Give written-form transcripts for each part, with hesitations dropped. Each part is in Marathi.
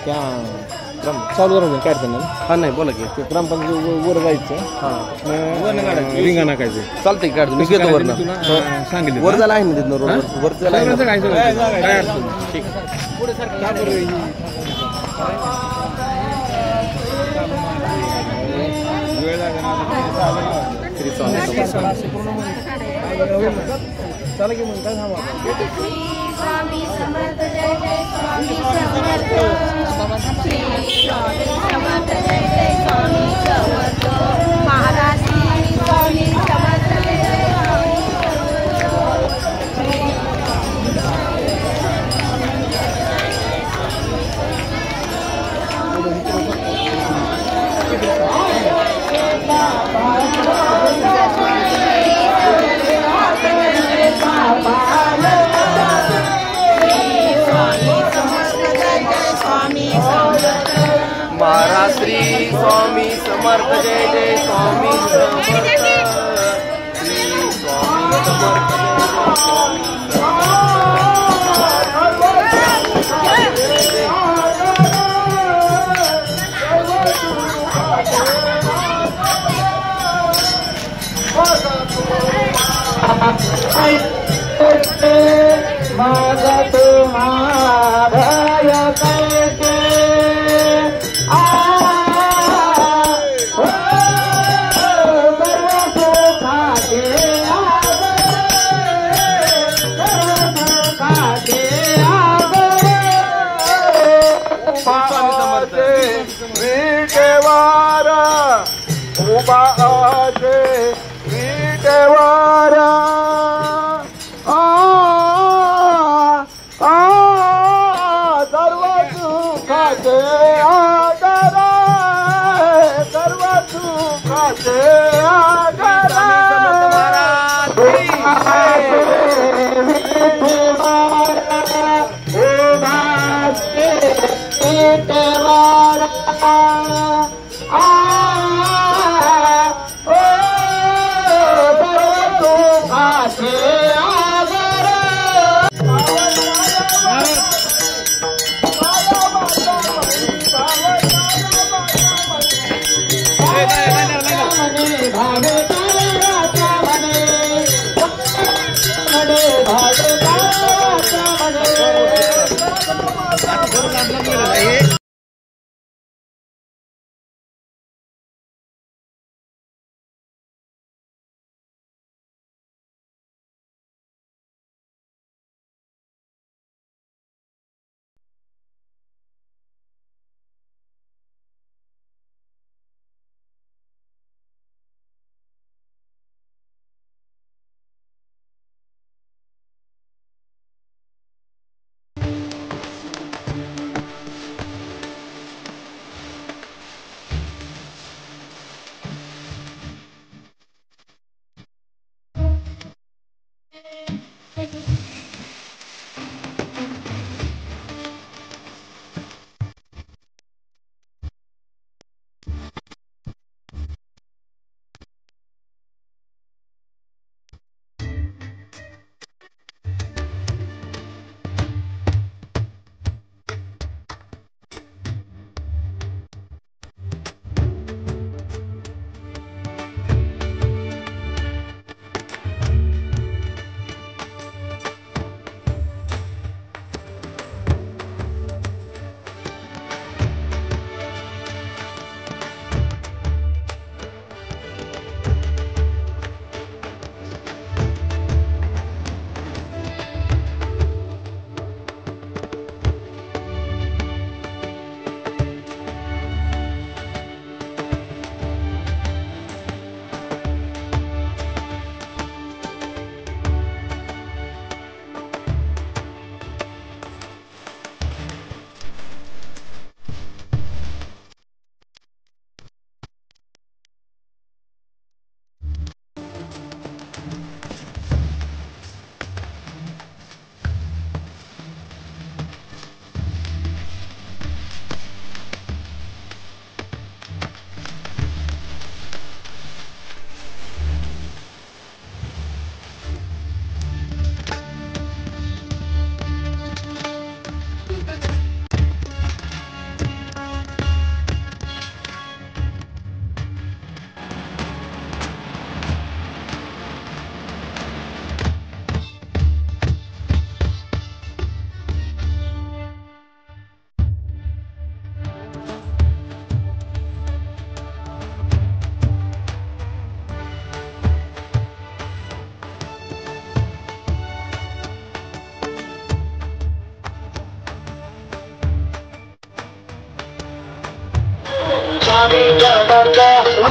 त्या चालू करून काय अडचण नाही. हा नाही बोला की ते ग्रामपंचायत वर जायचं. रिंगा नाकायचं चालतंय की अडचण मी घेतो वर सांगितलं वर झाला आहे ना तिथनं रोड वर झाला आहे काय काय अडचण ठीक वेळ चला की मग काय सांगा. स्वामी समर्थ जय जय स्वामी समर्थ श्री स्वामी समर्थ जय जय स्वामी समर्थ महाराज श्री स्वामी समर्थ जय जय महाराज श्री स्वामी समर्थ जय जय स्वामी समर्थ श्री स्वामी समर्थ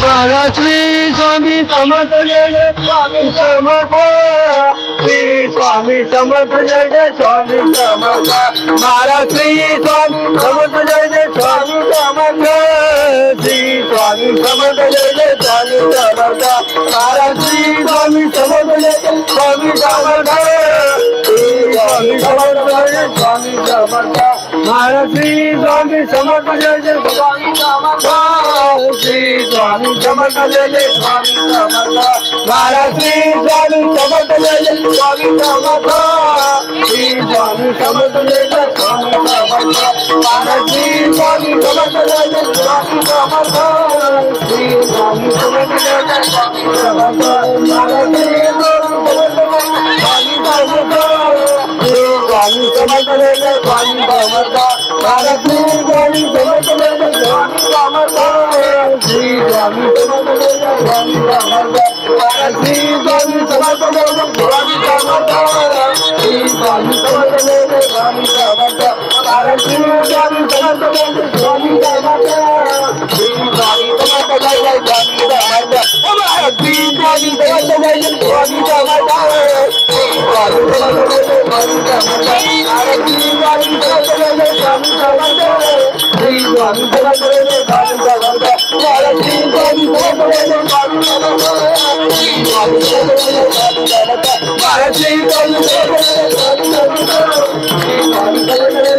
महाराज श्री स्वामी समर्थ जय जय स्वामी समर्थ श्री स्वामी समर्थ जय जय स्वामी समर्थ महाराज श्री स्वामी समर्थ जय जय स्वामी समर्थ श्री स्वामी समर्थ जय जय स्वामी समर्थ महाराज श्री स्वामी समर्थ जय जय स्वामी समर्थ श्री स्वामी समर्थ जय जय स्वामी समर्थ महाराज श्री स्वामी समर्थ जय जय स्वामी समर्थ श्री स्वामी समर्थ जय जय स्वामी समर्थ महाराज श्री स्वामी समर्थ जय जय स्वामी समर्थ श्री स्वामी समर्थ जय जय स्वामी समर्थ महाराज श्री स्वामी समर्थ जय जय स्वामी समर्थ श्री स्वामी समर्थ जय जय स्वामी समर्थ महाराज श्री स्वामी समर्थ स्वामी समर्थ जय जय स्वामी समर्थ महाराज श्री स्वामी समर्थ जय जय स्वामी समर्थ श्री स्वामी समर्थ जय जय स्वामी समर्थ महाराज श्री स्वामी समर्थ जय जय स्वामी समर्थ श्री स्वामी समर्थ जय जय स्वामी समर्थ महाराज श्री स्वामी समर्थ जय जय स्वामी समर्थ श्री स्वामी समर्थ जय जय स्वामी समर्थ महाराज श्री स्वामी समर्थ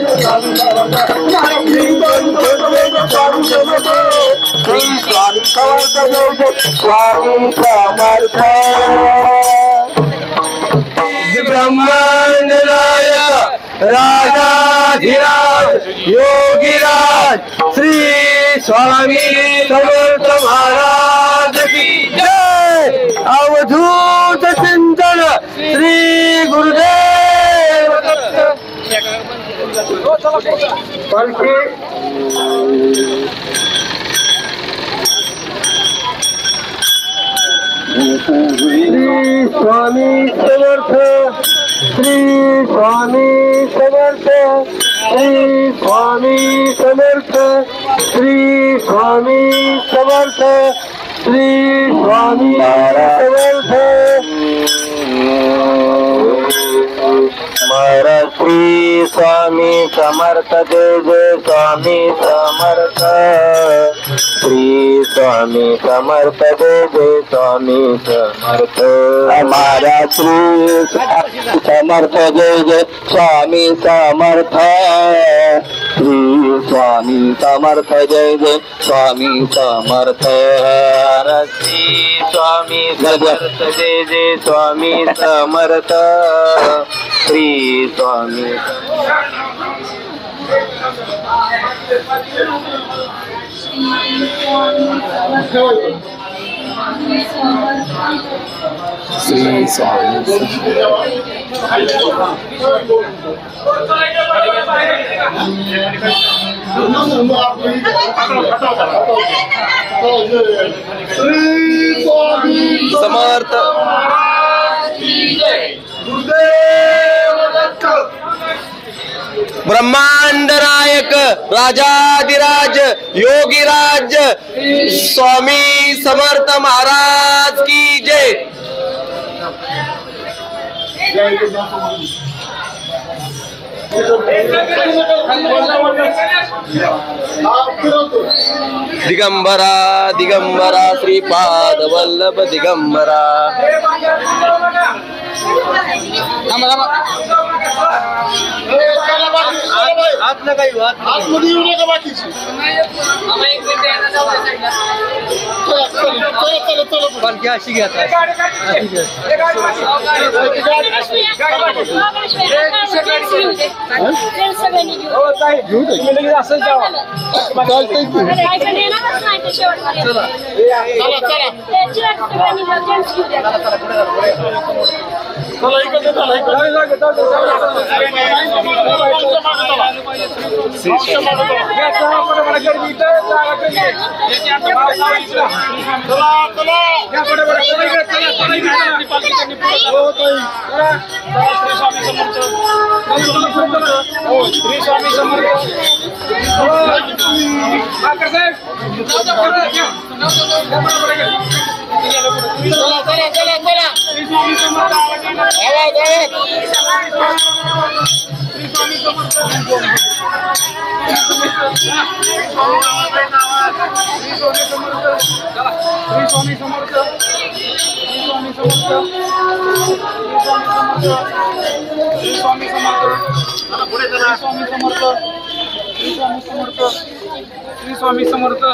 जय जय स्वामी समर्थ श्री स्वामी समर्थ जय जय स्वामी समर्थ महाराज श्री स्वामी समर्थ जय जय स्वामी समर्थ श्री स्वामी समर्थ जय जय स्वामी समर्थ महाराज श्री स्वामी समर्थ जय जय स्वामी समर्थ श्री स्वामी समर्थ जय जय स्वामी समर्थ महाराज श्री स्वामी समर्थ जय जय स्वामी समर्थ श्री स्वामी समर्थ जय जय स्वामी समर्थ महाराज श्री स्वामी समर्थ जय जय स्वामी समर्थ श्री स्वामी समर्थ जय जय स्वामी समर्थ ब्रह्मांड नायक राजाधिराज योगीराज श्री स्वामी समर्थ महाराज की जय। अवधूत चिंतन श्री गुरुदेव श्री स्वामी समर्थ श्री स्वामी समर्थ श्री स्वामी समर्थ श्री स्वामी समर्थ श्री स्वामी समर्थ महाराज श्री स्वामी समर्थ जय जय स्वामी समर्थ श्री स्वामी समर्थ जय जय स्वामी समर्थ महाराज श्री समर्थ जय जय स्वामी समर्थ श्री स्वामी समर्थ जय जय स्वामी समर्थ श्री स्वामी समर्थ जय जय स्वामी समर्थ श्री स्वामी श्री स्वामी समर्थ ब्रह्मांड नायक राजाधिराज योगीराज स्वामी समर्थ महाराज की जय। दिगंबरा दिगंबरा श्रीपाद वल्लभ दिगंबरा श्री स्वामी समर्थ श्री स्वामी समर्थ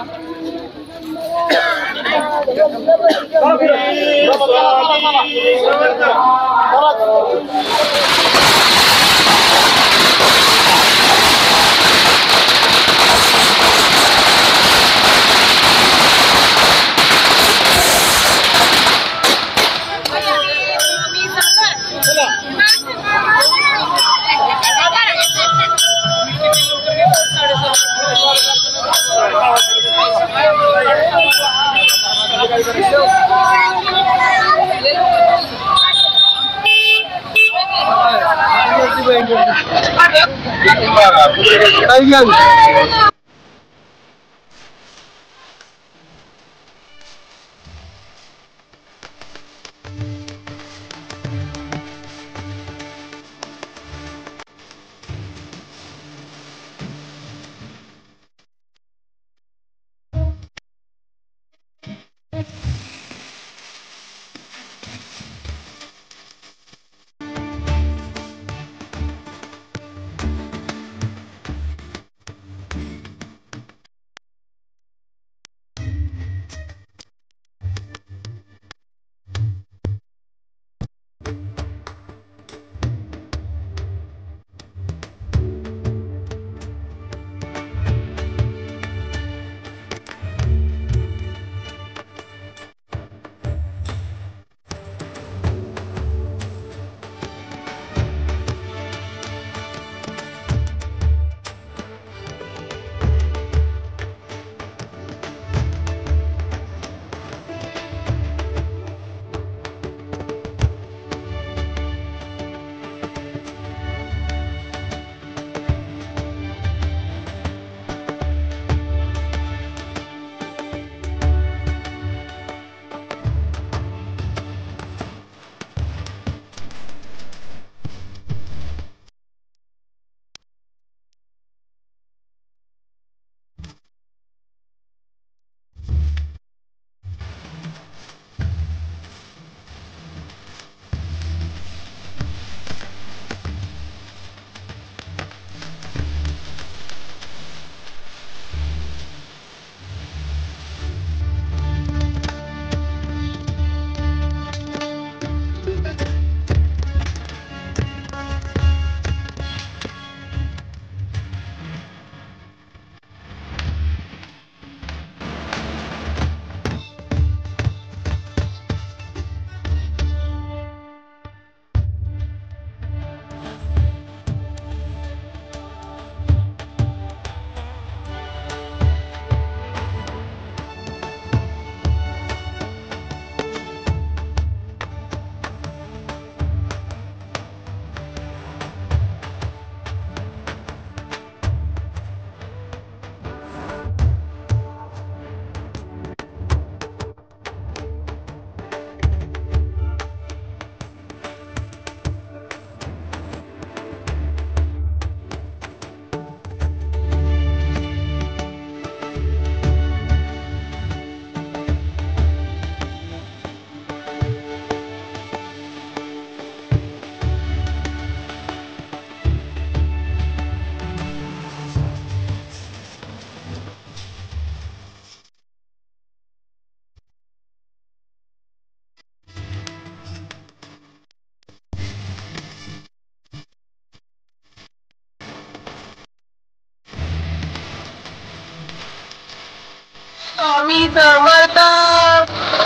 स्वामी समर्थ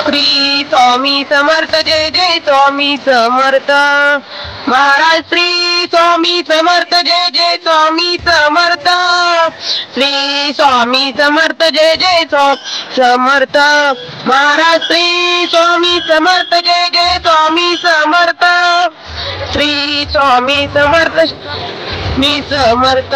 श्री स्वामी समर्थ जय जय स्वामी समर्थ महाराज श्री स्वामी समर्थ जय जय स्वामी समर्थ श्री स्वामी समर्थ जय जय समर्थ महाराज श्री स्वामी समर्थ जय जय स्वामी समर्थ श्री स्वामी समर्थ मी समर्थ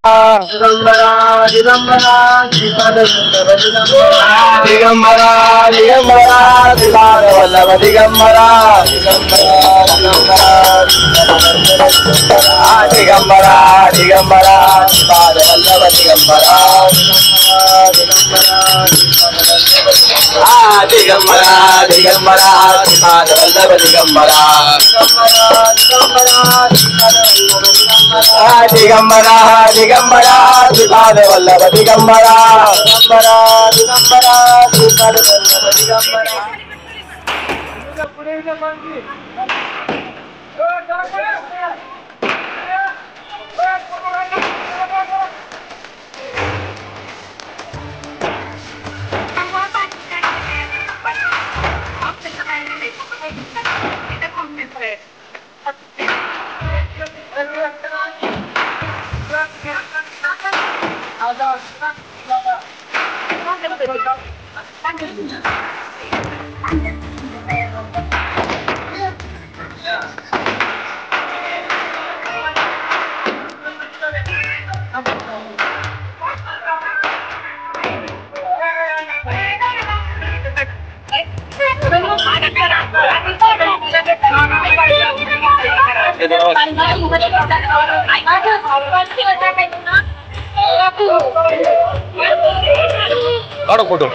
दिगंबरा दिगंबरा दिगंबरा दिगंबरा श्रीपाद वल्लभ दिगंबरा दिगंबरा दिगंबरा श्रीपाद वल्लभ दिगंबरा दिगंबरा दिगंबरा श्रीपाद वल्लभ दिगंबरा दिगंबरा दिगंबरा श्रीपाद वल्लभ दिगंबरा दिगंबरा दिगंबरा श्रीपाद वल्लभ दिगंबरा काढो फोटो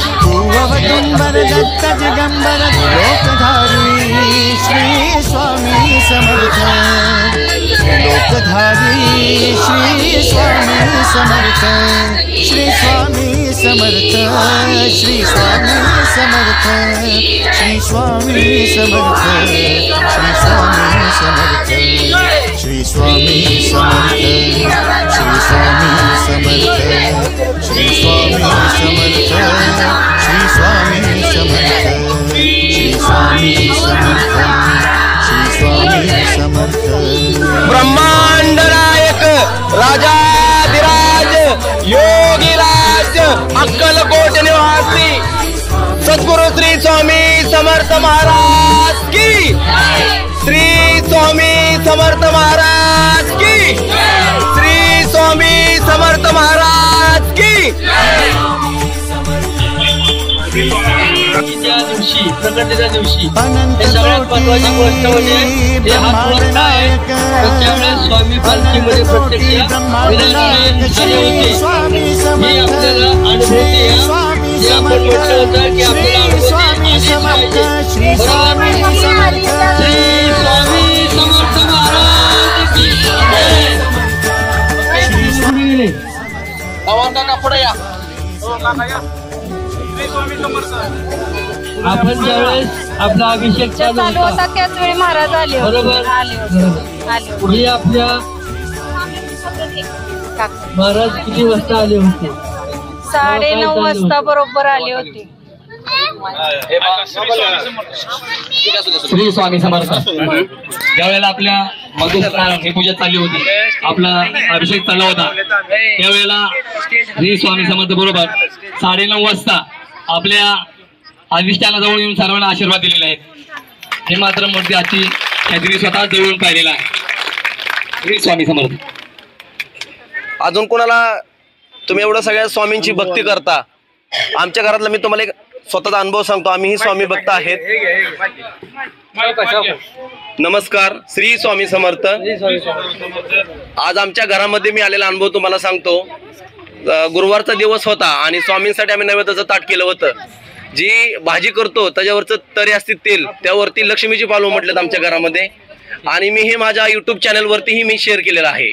अवतुंबर दत्त जगंबर लोकधारी श्री स्वामी समर्थ लोकधारी श्री स्वामी समर्थ श्री स्वामी समर्थ श्री स्वामी समर्थ श्री स्वामी समर्थ श्री स्वामी समर्थ श्री स्वामी समर्थ श्री स्वामी समर्थ श्री स्वामी समर्थ श्री स्वामी समर्थ श्री स्वामी समर्थ श्री स्वामी समर्थ ब्रह्मांड नायक राजाधिराज योगीराज अक्कलकोट निवासी सद्गुरु श्री स्वामी समर्थ महाराज की श्री स्वामी समर्थ महाराज की श्री स्वामी समर्थ महाराज की प्रगतीच्या दिवशी अनंत सगळ्यात महत्वाची गोष्ट म्हणजे हे हात वरता आहे. त्यावेळेस स्वामी पालखीमध्ये प्रत्यक्ष विराजमान झाले होते. ही आपल्याला अनुभूती आहे. जे आपण म्हटलं होतं की आपल्याला अनुभूती आलीच पाहिजे. श्री स्वामी समर्थ महाराज आपण ज्यावेळेस आपला अभिषेक चालू होता त्याच वेळी महाराज आले बरोबर पुढे आपल्या महाराज किती वाजता आले होते? 9:30 वाजता बरोबर आले होते. श्री स्वामी समर्थ. ज्यावेळेला आपल्या ही पूजा चालली होती, आपला अभिषेक चालला होता, त्यावेळेला श्री स्वामी समर्थ बरोबर 9:30 वाजता आपल्या अधिष्ठानाजवळ येऊन सर्वांना आशीर्वाद दिलेले आहेत. हे मात्र मूर्ती आजची त्यांनी स्वतः जवळून पाहिलेला आहे. श्री स्वामी समर्थ. अजून कोणाला तुम्ही एवढं सगळ्या स्वामींची भक्ती करता? आमच्या घरातला मी तुम्हाला एक स्वतःचा अनुभव सांगतो. आम्हीही स्वामी भक्त आहेत. नमस्कार, श्री स्वामी समर्थ. आज आमच्या घरामध्ये मी आलेला अनुभव तुम्हाला सांगतो. गुरुवारचा दिवस होता आणि स्वामींसाठी आम्ही नैवेद्याचं ताट केलं होतं. जी भाजी करतो त्याच्यावरचं तरी असते तेल, त्यावरती लक्ष्मीची पालव म्हटलेत आमच्या घरामध्ये. आणि मी हे माझ्या YouTube चॅनलवरतीही मी शेअर केलेलं आहे.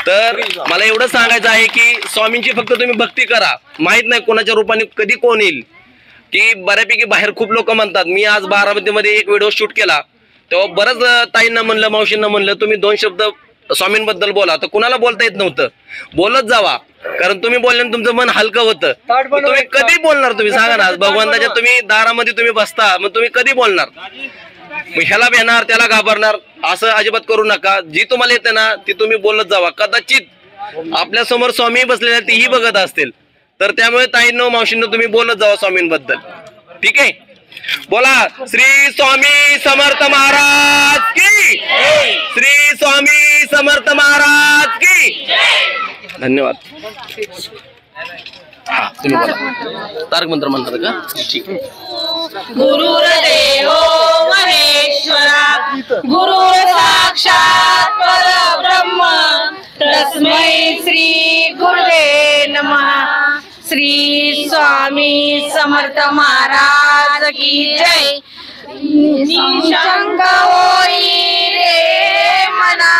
तर मला एवढं सांगायचं आहे की स्वामींची फक्त तुम्ही भक्ती करा. माहित नाही कोणाच्या रूपाने कधी कोण येईल. की बऱ्यापैकी बाहेर खूप लोक म्हणतात. मी आज बारामतीमध्ये एक व्हिडिओ शूट केला, तेव्हा बरंच ताईंना म्हणलं, मावशींना म्हणलं, तुम्ही 2 शब्द स्वामींबद्दल बोला. तर कुणाला बोलता येत नव्हतं. बोलत जावा, कारण तुम्ही बोलल्याने तुमचं मन हलकं होतं. तुम्ही कधी बोलणार? तुम्ही सांगा ना. भगवंताच्या तुम्ही दारामध्ये तुम्ही बसता, मग तुम्ही कधी बोलणार? ह्याला भेणार त्याला घाबरणार असं अजिबात करू नका. जी तुम्हाला येते ना ती तुम्ही बोलत जावा. कदाचित आपल्या समोर स्वामी बसलेले तीही बघत असतील. तर त्यामुळे ताईंनो, मावशींनो, तुम्ही बोलत जावा स्वामींबद्दल. ठीक आहे? बोला श्री स्वामी समर्थ महाराज की. श्री स्वामी समर्थ महाराज की. धन्यवाद. हा, तुम्ही बोला. तारक मंत्र म्हणतात का? ठीक आहे. गुरुर्देवो महेश्वरा गुरुर साक्षात परब्रह्म तस्मै श्री गुरुवे नमः. श्री स्वामी समर्थ महाराज की जय. निशंक होई रे मना,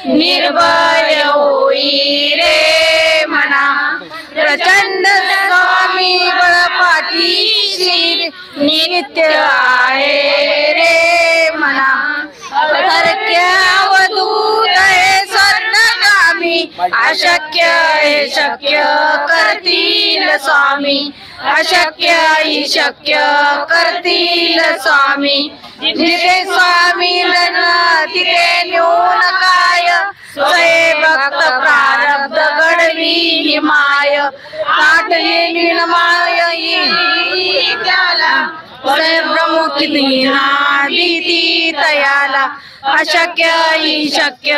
निर्भय होई रे मना. प्रचंड स्वामी बळपाठीशी नित्य आहे रे मना. अवधूत आहे स्वर्णगामी, अशक्य हे शक्य करतील स्वामी. अशक्य ही शक्य करतील स्वामी. जिथे स्वामी तिथे न्यून काय, स्वये भक्त प्रारब्ध घडवी माय. आठली माय त्याला ब्रह्मकिती नादी तयाला. अशक्य ही शक्य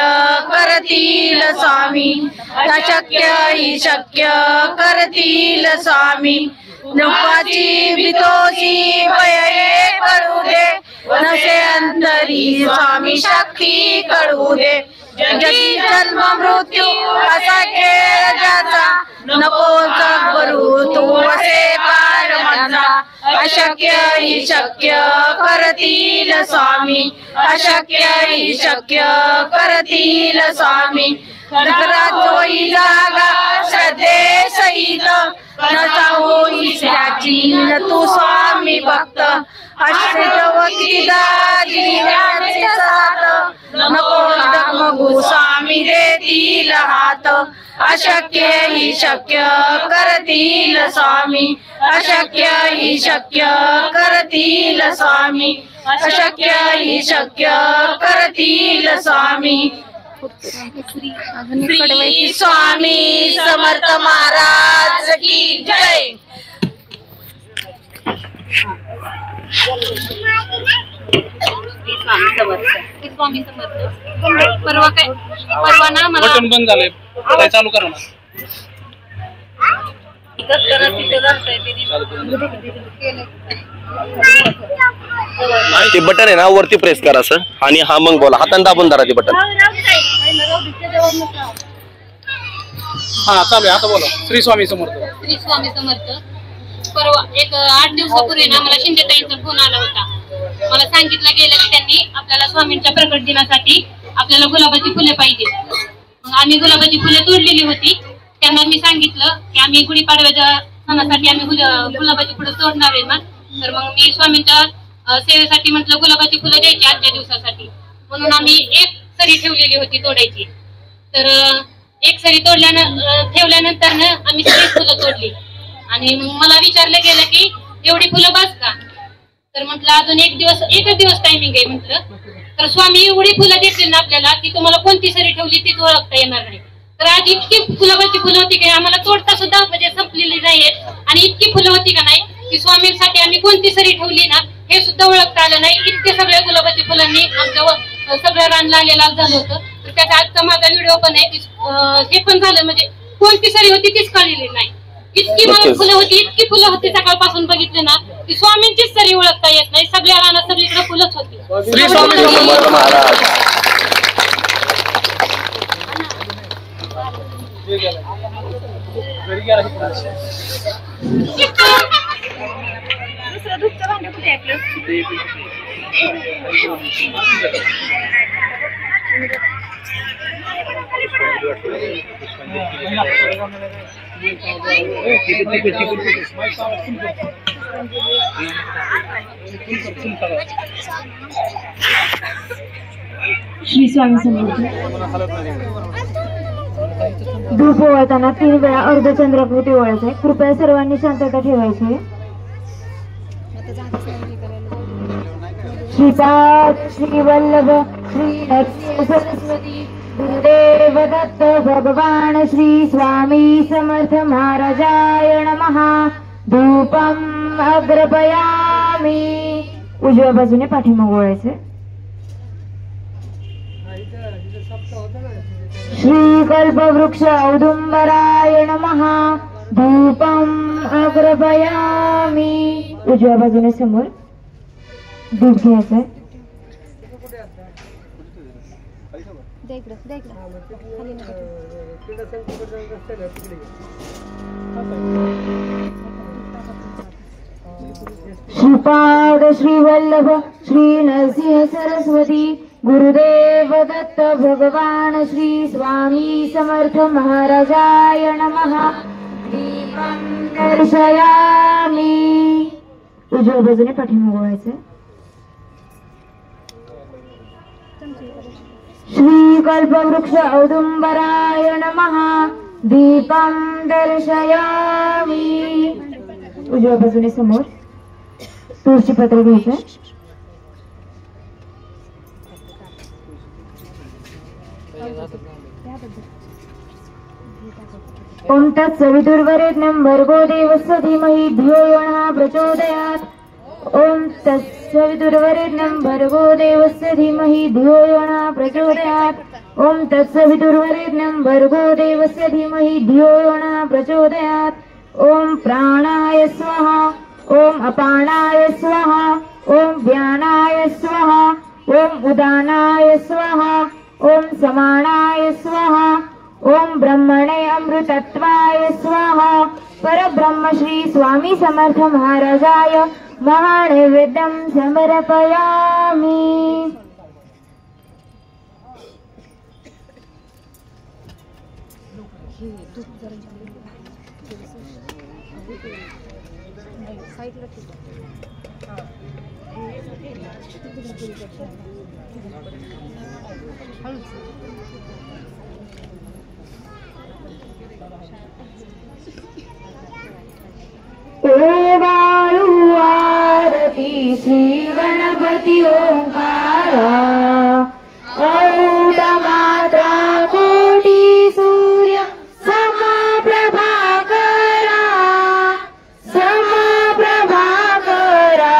करतील स्वामी. अशक्य ही शक्य करतील स्वामी. नृपाची भीतोशी भय करू दे, नसे अंतरी स्वामी शक्ती करू दे. जगी जन्म मृत्यू असा खेळ ज्याचा, नको करू तू असे पार माझा. अशक्य ही शक्य करतील स्वामी. अशक्य ही शक्य करतील स्वामी. होई जागा श्रद्धे सहित, नसा होई त्याची तू स्वामी भक्त. आश्रित वक्ती दाजी साथ, नको डगमगू स्वामी देतील हात. अशक्य ही शक्य करतील स्वामी. अशक्य ही शक्य करतील स्वामी. अशक्य ही शक्य करतील स्वामी. श्री स्वामी समर्थ महाराज की जय. स्वामी समर्थ. परवा ना मला बटन बंद झालंय, काय चालू करा ना. ते बटन आहे ना वरती प्रेस करा सर, आणि हा मग बोला. हाताने दाबून धरा ते बटन. हा चालू आहे, आता बोला. श्री स्वामी समर्थ. श्री स्वामी समर्थ. परवा 8 दिवसापूर्वी ना मला शिंदेताईंचा फोन आला होता. मला सांगितलं गेलं की त्यांनी आपल्याला स्वामींच्या प्रकट दिनासाठी आपल्याला गुलाबाची फुले पाहिजे. मग आम्ही गुलाबाची फुले तोडलेली होती. त्यांना मी सांगितलं की आम्ही गुढीपाडव्याच्या सणासाठी आम्ही गुलाबाची फुलं तोडणार आहे ना, तर मग मी स्वामींच्या सेवेसाठी म्हटलं गुलाबाची फुलं द्यायची आजच्या दिवसासाठी, म्हणून आम्ही एक सरी ठेवलेली होती तोडायची. तर एक सरी ठेवल्यानंतर ना आम्ही सगळी फुलं तोडली आणि मला विचारलं गेलं की एवढी फुलं बस का, तर म्हटलं अजून एकच दिवस टायमिंग आहे म्हटलं. तर स्वामी एवढी फुलं देतील ना आपल्याला की तुम्हाला कोणती सरी ठेवली तीच ओळखता येणार नाही. तर आज इतकी गुलाबाची फुलं होती की आम्हाला तोडता सुद्धा म्हणजे संपलेली नाहीयेत, आणि इतकी फुलं होती का नाही की स्वामींसाठी आम्ही कोणती सरी ठेवली ना हे सुद्धा ओळखता आलं नाही. इतके सगळ्या गुलाबाची फुलांनी आमच्या सगळं रान लाल झालं होतं. तर त्याचा आजचा माझा व्हिडिओ पण आहे, हे पण झालं म्हणजे कोणती सरी होती तीच कळलेली नाही. इतकी मला फुलं होती सकाळपासून बघितले ना की स्वामींचीच सरी ओळखता येत नाही. सगळ्या रानात सगळीकडे फुलंच होती. श्री स्वामी समर्थ महाराज. श्री स्वामी समर्थ. धूप ओवाळताना 3 वेळा अर्धचंद्राकृती ओवाळायचे. कृपया सर्वांनी शांतता ठेवायची. श्रीपाद श्री वल्लभ श्री नरसिंह सरस्वती गुरुदेव दत्त भगवान श्री स्वामी समर्थ महाराजाय नमः. धूपम अग्रपयामी. उजव्या बाजूने पाठीमागे वळायचे. श्री कल्पवृक्ष औदुंबराय नमः. धूपम अग्रपयामी. उजव्या बाजूने समोर धूप घ्यायचंय. श्रीपाद श्री वल्लभ श्री नरसिंह सरस्वती गुरुदेव दत्त भगवान श्री स्वामी समर्थ महाराजाय नमः. दीपं दर्शयामि. उजव्या बाजूने पाठीमागे वळायचं. श्री कल्पवृक्ष औदुंबराय नमः. दीपं दर्शयामि. उजव्या बाजूने समोर तुळशी पत्र घ्यायचं. ओम तत्सवितुर्वरेण्यं भर्गो देवस्य धीमहि धियो यो नः प्रचोदयात्. ओम तत्सवितुर्वरेण्यं भर्गो देवस्य धीमहि धियो यो नः प्रचोदयात्. ओम तत्सवितुर्वरेण्यं भर्गो देवस्य धीमहि धियो यो नः प्रचोदयात्. ओम प्राणाय स्वाहा. ओम अपानाय स्वाहा. ओम व्यानाय स्वाहा. ओम उदानाय स्वाहा. ओम समानाय स्वाहा. ओम ब्रह्मणे अमृतत्वाय स्वाहा. परब्रह्म श्री स्वामी समर्थ महाराजाय महानैवेद्यं समर्पयामि. ओवाळू आरती श्री गणपती ओंकारा. औड मात्रा कोटी सूर्य समप्रभा करा. समप्रभा करा.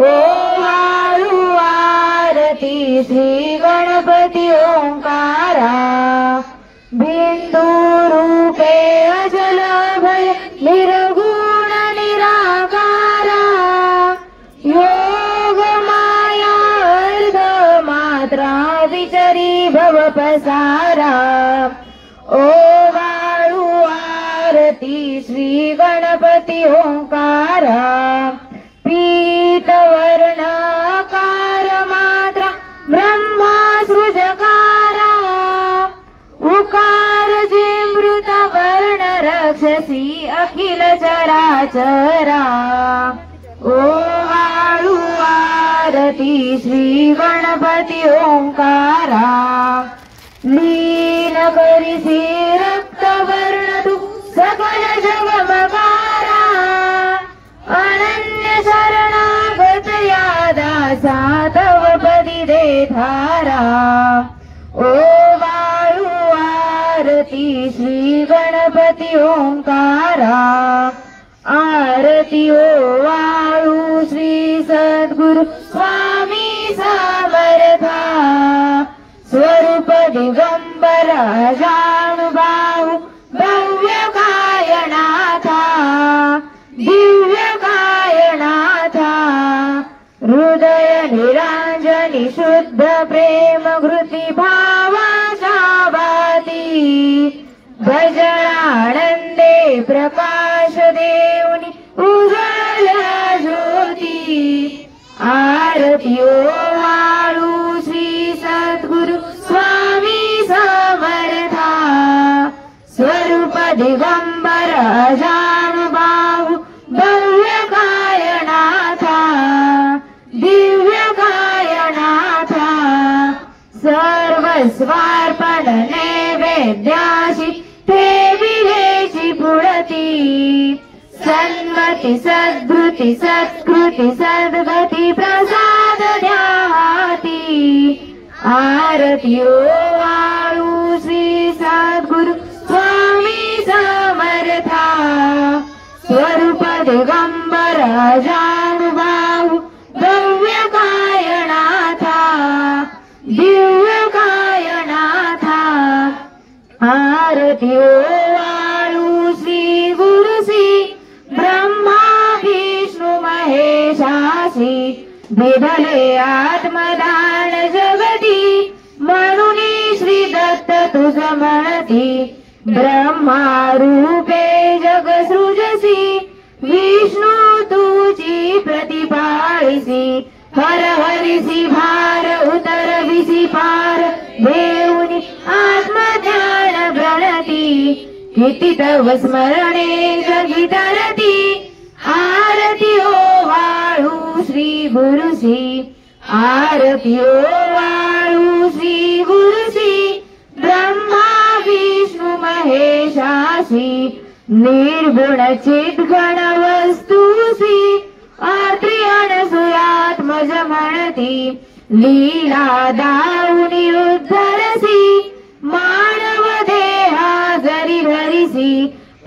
ओवाळू आरती श्री गणपती ओंकारा. बिंदू रूपे अजल भय निर्गुण निराकारा. योग माया अर्ध मात्रा विचरी भव पसारा. ओवाळू आरती श्री गणपती ओंकारा. पीत वर्ण आकार मात्रा ब्रह्मा सृजकारा. उकार जिमृत वर्ण राक्षसी अखिल चराचरा ओवाळू आरती श्री गणपती ओंकारा लीन करिसी रक्तवर्ण तू सकल जगमकारा अनन्य शरणागत या दासा तव पदी दे धारा ओवाळू आरती श्री गणपती ओंकारा आरती ओवाळू श्री सद्गुरु स्वामी समर्था स्वरूप दिगंबर जानुबाहु भव्य कायनाथा दिव्य कायनाथा हृदय निरांजनी शुद्ध प्रेम घृती भावाचा वाती भजनानंदे प्रकाश देऊनी उजळ ज्योती आरती ओवाळू श्री सद्गुरु स्वामी समर्था स्वरूप दिगंबर जानुबाहु भव्य कायनाथा दिव्य कायनाथा सर्वस्वार्पण नैवेद्याशी ठेविलेची पुढती सन्मती सद्गृती सत्कृती सद्गती प्रसाद द्या हाती आरती ओवाळू श्री सद्गुरु स्वामी समर्था स्वरूप दिगंबर जानुबाहु भव्य कायनाथा दिव्य कायनाथा आरती ओवाळू श्री गुरुसी ब्रह्मा विष्णु महेशासी विधले आत्मदान जगती म्हणून श्री दत्त तुझ म्हणती ब्रह्मा रूपे जग सृजसी विष्णू तुझी प्रतिपाळीसी हर हरिसी भार उतरविसी पार देऊनी आत्मज्ञान प्रणती किती तव स्मरणे जगी तरती आरती ओवाळू श्री गुरुसी आरती ओवाळू श्री गुरुसी ब्रह्मा विष्णु महेशासी निर्गुण चिद्गण वस्तुसी आत्री अनसुयात्मज म्हणती लीला दाऊनी उद्धरसी मानव देहा जरी धरिसी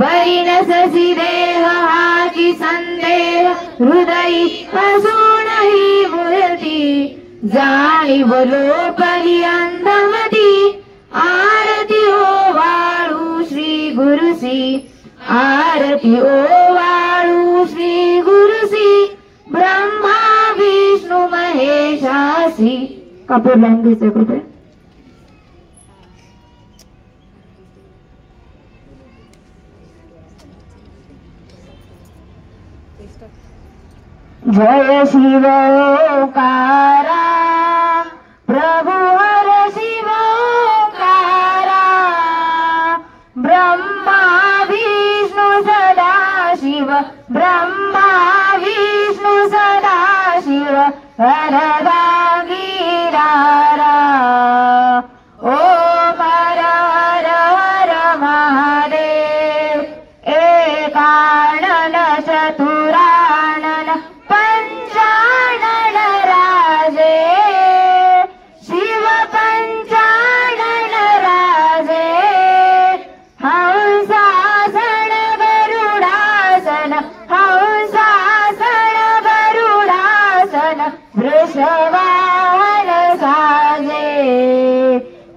परिणससी देह हाची संदेह हृदयी असूनही मूर्ती जाणीव लोपली अंधमती आरती ओवाळू श्री गुरुसी आरती ओवाळू श्री गुरुसी ब्रह्मा विष्णु महेशासी कपूर लावून घ्यायचं कृपया जय शिवोकारा प्रभु हर शिवोकारा ब्रह्मा विष्णु सदा शिव ब्रह्मा विष्णु सदा शिव हरदा गिरारा ओम हर हर हर महादेव एकानन चतुरानन पंचानन राजे शिव पंचानन राजे हंसासन गरुडासन हंसासन गरुडासन वृषवाहन साजे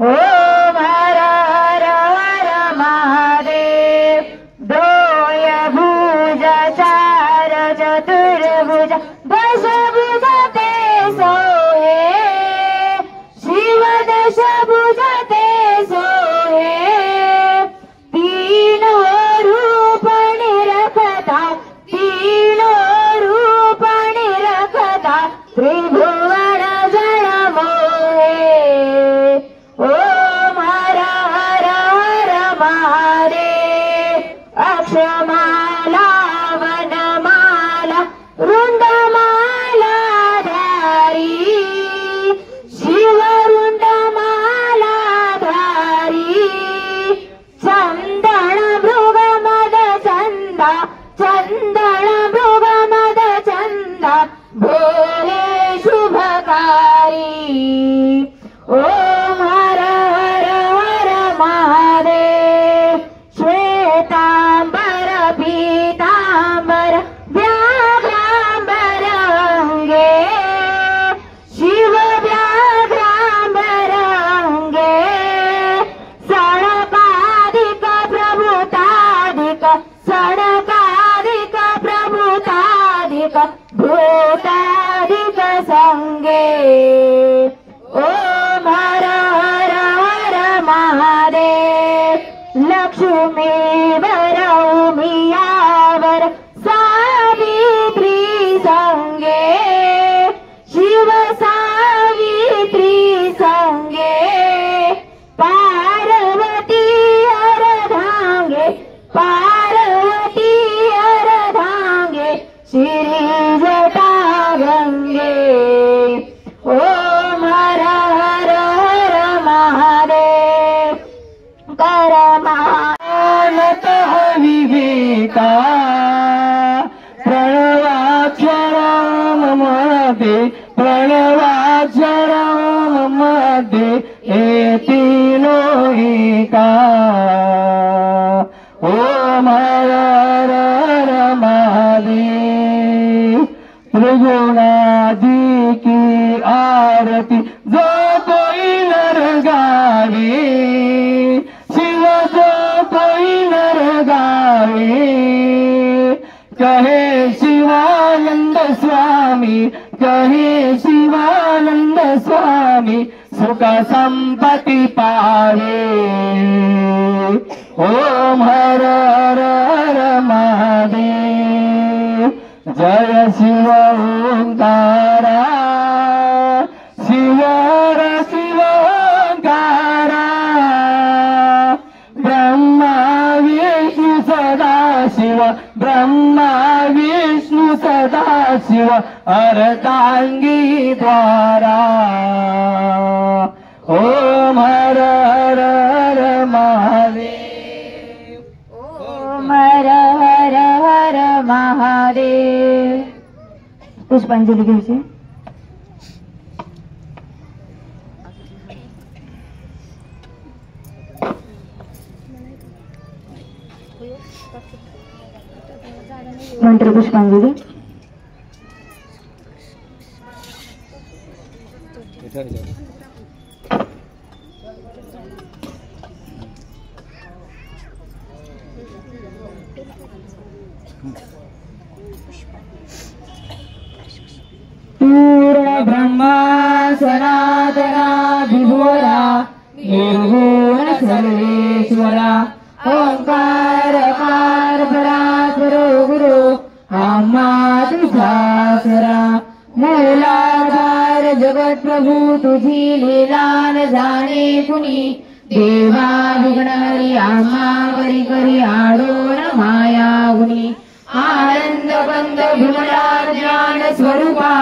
ओम हर हर हर महादेव दोय भुज चार चतुर्भुज दशभुज ते सोहे शिव दशभुज ते सोहे तीन रूप निरखता तीन रूप निरखता त्रिभुवन जन मोहे ओम हर हर हर महादेव अक्षमाला रुंडमाला धारी शिव रुंडमाला धारी चंदन मृग मद चंदा चंदन मृग मद चंदा भोले शुभकारी ओम हर हर हर महादेव श्वेतांबर पीतांबर व्याघ्रांबर अंगे शिव व्याघ्रांबर अंगे सड़काधिक प्रभुताधिक सड़काधिक प्रभुताधिक भूताधिक संगे ओम हर हर हर महादेव लक्ष्मीवर उमियावर सावित्री संगे शिव सावित्री संगे पार्वती अर्धांगे पार्वती अर्धांगे श्री जटा गंगे ओम हर हर हर महादेव करमानतः विवेका प्रणवाक्षरं मध्ये प्रणवाक्षरं मध्ये एति लोहिका ओम हर हर हर महादेव त्रिगुणादि की आरती जो कोई नर गावे शिव जो कोई नर गावे कहे शिवानंद स्वामी कहे शिवानंद स्वामी सुख संपत्ति पावे ओम हर हर हर महादेव जय शिव ओंकारा शिवर शिव ओंकारा ब्रह्मा विष्णु सदा शिव ब्रह्मा विष्णु सदा शिव अर्धांगी द्वारा ओम हर हर हर महादेव ओम हर हर हर महादेव पुष्पांजली घ्यायची मंत्र पुष्पांजली पूर्ण ब्रह्मा सनातना विभुरा निर्गुण सर्वेश्वरा ओंकार परात्परो गुरु आम्हा तुझा सरा मूलाधार जगत प्रभू तुझी लीला न जाणे कुणी देवा विघ्नहरी आम्हा करी करी आडोन माया गुणी आनंद बंद भ्रमरा ज्ञान स्वरूपा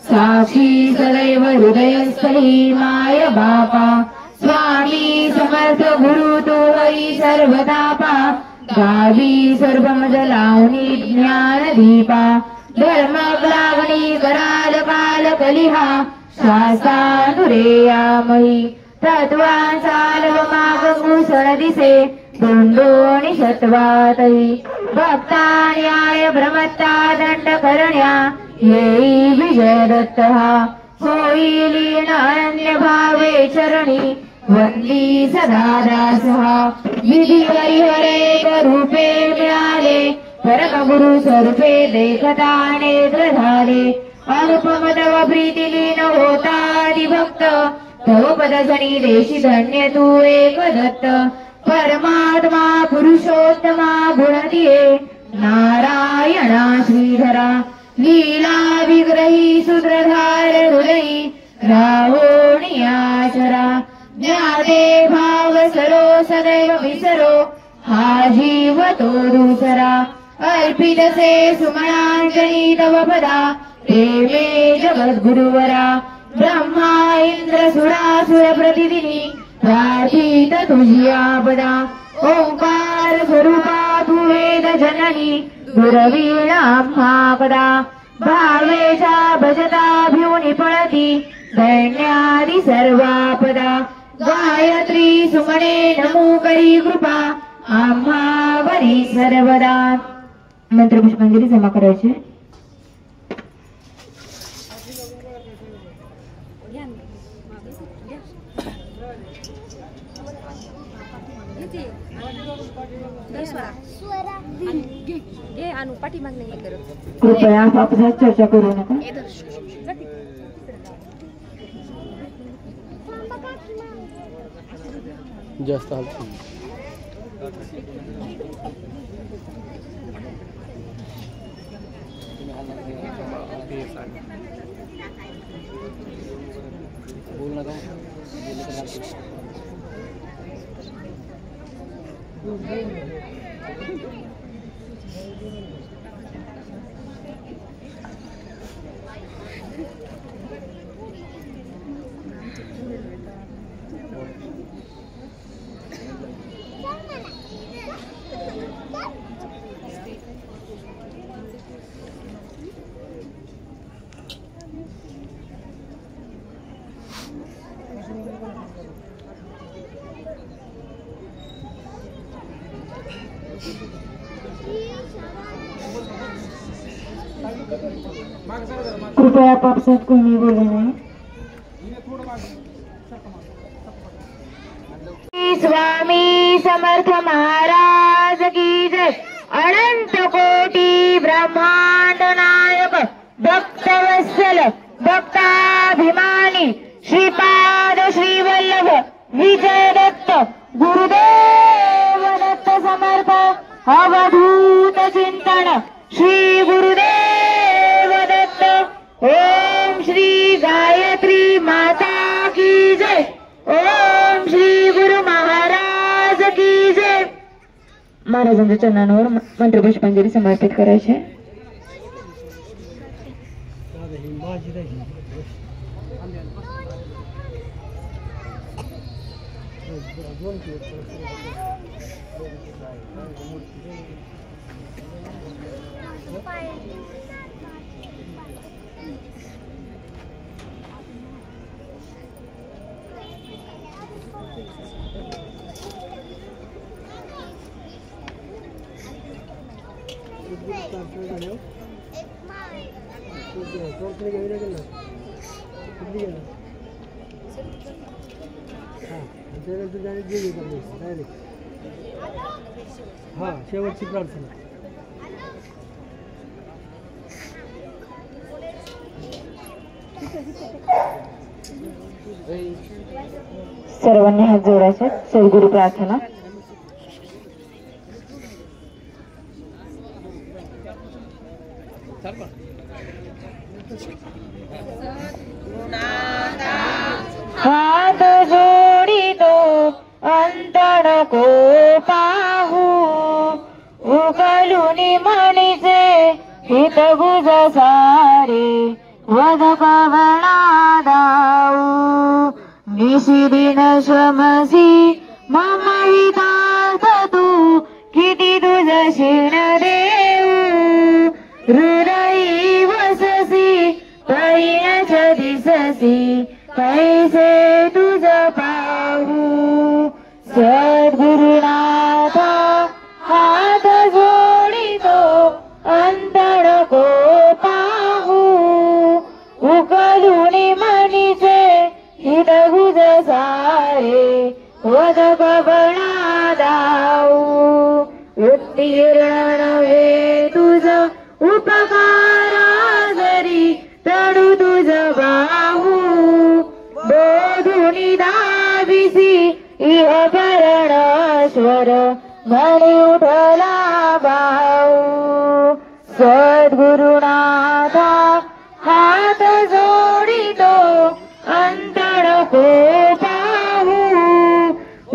साक्षी सदैव हृदयस्थली माय बापा स्वामी समर्थ गुरु तो वै सर्वतापा गावी सर्वमज लावणी ज्ञान दीपा धर्म लागणी कराल काल कलिहा शास्त्रानुरेयामही तत्वांचा मागू सण दिसे दोंडोणी शत्वातही भक्ता न्याय भ्रमत्ता दंड करण्या येई विजय दत्त होईल अनन्य भावे चरणी वंदी सदा दासहा विधी हरिहरेक रूपे मिळाले परम गुरु स्वरूपे देखता नेत्र झाले अनुपम तव प्रीती लीन होता भक्त तव पदसनी देशी धन्य तू एक दत्त परमात्मा पुरुषोत्तमा गुणदिये नारायणा श्रीधरा लीला विग्रही सूत्रधार हृदयी राहोणियाचरा ज्ञाते भाव सरो सदैव विसरो हा जीव तो दुसरा अर्पितसे सुमनांजली तव पदा प्रेमे जगद्गुरुवरा ब्रह्मा इंद्र सुरासुर प्रतिदिनी प्रार्थित तुझी आपदा ओंकार स्वरूपा तू वेद जननी दुर्वीणा महापदा भावेशा भजता भिवनी पळती दैन्यादि सर्वापदा गायत्री सुमने नमो करी कृपा आम्हावरी सर्वदा। मंत्र पुष्पांजली जमा करायचे। कृपया आपसात चर्चा करू नका। जास्त हालतो बोल नका कृपया आपसात कोणी बोलू नये। स्वामी समर्थ महाराज की जय। अनंत कोटी ब्रह्मांड नायक भक्तवत्सल भक्ताभिमानी श्रीपाद श्रीवल्लभ विजय दत्त गुरुदेव दत्त समर्थ अवधूत चिंतन श्री गुरुदेव दत्त। ओम श्री गायत्री माता की जय। ओम श्री गुरु महाराज की जय। महाराजांच्या चरणांवर मंत्रपुष्पांजली समर्पित करायचे। हाँ शेवटची प्रार्थना। सर्वांनी हात जोडायचे। सद्गुरु प्रार्थना। हात जोडितो अंतण को पाहू उकलुनी म्हणीचे हित गुज सारे वध पवना दाऊ निशिदिन श्रमसी मम हितार्थ तू किती तुझ शिण देऊ हृदयी वससी पैनच दिससी कैसे तुझ पाहू सद्गुरुनाथा हात जोडितो अंतण को पाहू उकलुनी म्हणीचे हित गुज सारे वध पवना दाऊ उत्तीर्ण नव्हे तुझ उपकारा जरी तडू तुझ बाहू बोधुनी दाविसी इहपरणश्वर म्हणी उठला भाऊ सद्गुरुनाथा हात जोडितो अंतण को पाहू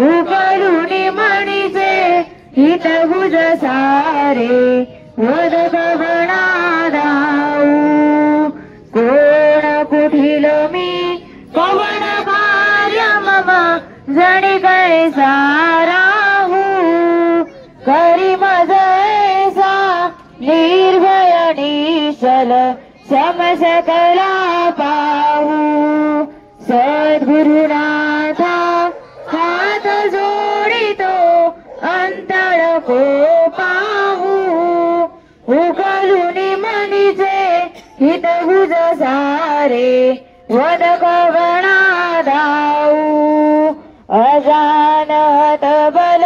उकलुनी म्हणीचे हित गुज सारे वदक बणा दाऊ कोण कुठील मी कवन कार्य मम जणी कैसा राहू करी मजैसा निर्भय निश्चल समसकला पाहू सद्गुरुनाथा हात जोडितो अंतळ को पाहू उकलुनी मनीचे हित गुज सारे वदक बणा दाऊ अजानत बल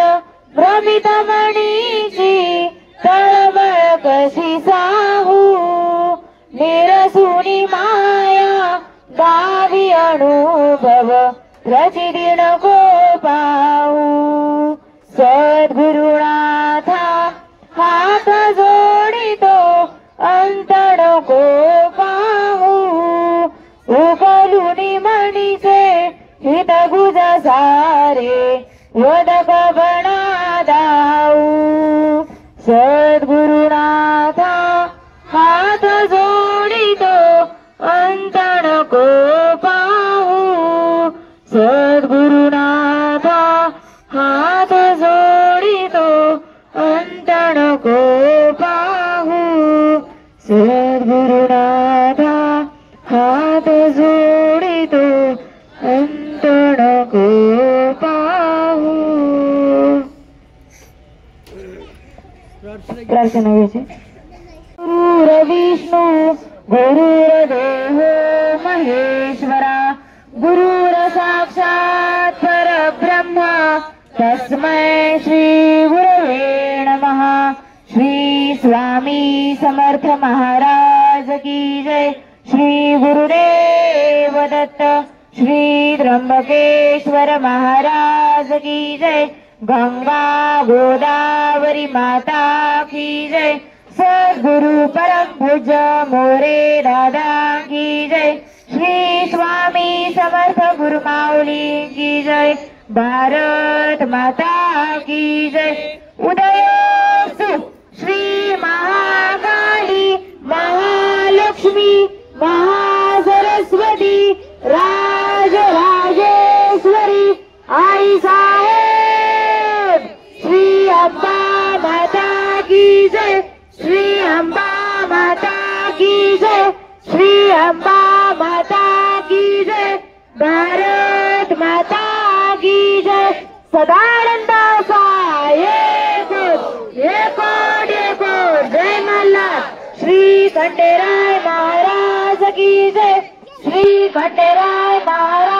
भ्रमित मणीची तळमळ कशी साहू निरसुनी माया गावी अनुभव प्रतिदिन को पाहू सद्गुरुनाथा हात जोडितो अंतण को पाहू उकलुनी मणीचे हित गुज सारे वदक बणा दाऊ सद्गुरुनाथा हात जोडितो अंतण को पाहू सद्गुरुनाथा हात जोडितो अंतण को पाहू सद्गुरुनाथा हात जोडितो अंतण को पाहू. प्रार्थना घ्यायची. गुरुर विष्णू गुरुर्देवो महेश्वरा गुरुर साक्षात् परब्रह्म तस्मै श्री गुरवे नमः. श्री स्वामी समर्थ महाराज की जय. श्री गुरुदेव दत्त. श्री त्र्यंबकेश्वर महाराज की जय. गंगा गोदावरी माता की जय. सद्गुरु परम पूज्य मोरे दादा की जय. श्री स्वामी समर्थ गुरु माऊली की जय. भारत माता की जय. उदयोस्तु श्री महाकाली महालक्ष्मी महासरस्वती राजराजेश्वरी आई साहेब. श्री अंबा माता की जय. श्री अंबा माता की जय. श्री अंबा माता की जय. भारत माता की जय. सदानंदाचा एकच एकोट एकोट जय मल्हार. श्री खंडेराय महाराज की जय. श्री खंडेराय महाराज